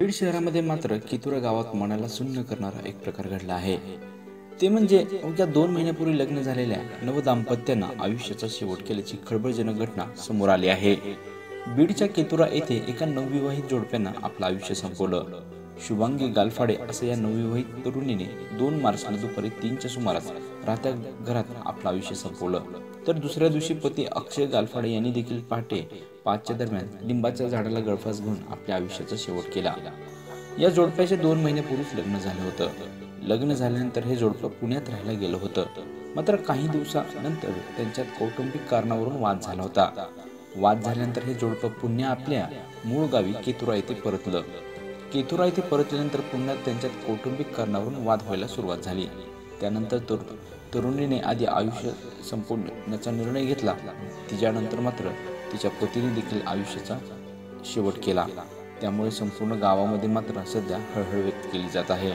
बीड शहरामध्ये मात्र कितुरा गावात मनाला सुन्न करणारा एक प्रकार घडला आहे। ते म्हणजे अवघ्या 2 महिन्यापूर्वी लग्न झालेल्या नवदाम्पत्यांना आयुष्याचा शेवट केल्याची खळबळजनक घटना समोर आली आहे। बीडच्या कितुरा येथे एका नवविवाहित जोडप्यानं आपलं आयुष्य संपवलं। शुभांगी गालफाडे असं या नवविवाहित तरुणीने 2 मार्चला दुपारी 3च्या सुमारास राहत्या घरात आपलं आयुष्य संपवलं। तर दुसऱ्या दिवशी पती अक्षय गालफाडे यांनी देखील पहाटे 5च्या दरम्यान लिंबाच्या झाडाला गळफास घेऊन आपल्या आयुष्याचा शेवट केला। या जोडप्याचे 2 महिन्यापूर्वीच लग्न झालं होतं। लग्न झाल्यानंतर हे जोडपं पुण्यात राहायला गेलं होतं। मात्र काही दिवसानंतर त्यांच्यात कौटुंबिक कारणावरून वाद झाला होता। वाद झाल्यानंतर हे जोडपं पुन्हा आपल्या मूळ गावी कितुरा येथे परतलं। कितुरा येथे परतल्यानंतर पुन्हा त्यांच्यात कौटुंबिक कारणावरून वाद व्हायला सुरुवात झाली। त्यानंतर तरुणीने आधी आयुष्य संपवण्याचा निर्णय घेतला। तिच्यानंतर मात्र तिच्या पतीने देखील आयुष्याचा शेवट केला। त्यामुळे संपूर्ण गावामध्ये मात्र सध्या हळहळ व्यक्त केली जात आहे।